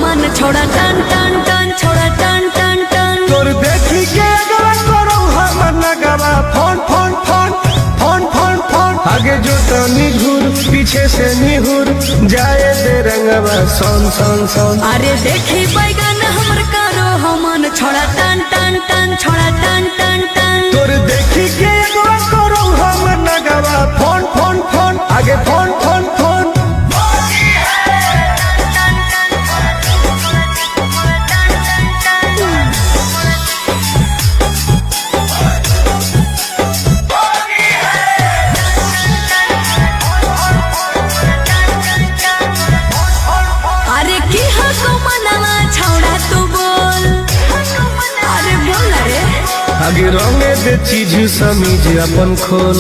मन छोड़ा टन टन टन छोड़ा टन टन टन। तोर देखी के अगवा करो हम नगवा phone phone phone phone phone phone. आगे जो तनी घूर पीछे से निहुर जाए दे रंगवा सोन सोन सोन। अरे देखी बैगन हमर करो मन छोड़ा टन टन टन छोड़ा टन टन टन। तोर देखी के अगवा करो हम नगवा फोन फोन फोन आगे फोन फोन फोन। अरे की हको मनवा छौड़ा तू बोल, अरे बोल रे। आगे रंगे दे चीज समीज अपन खोल।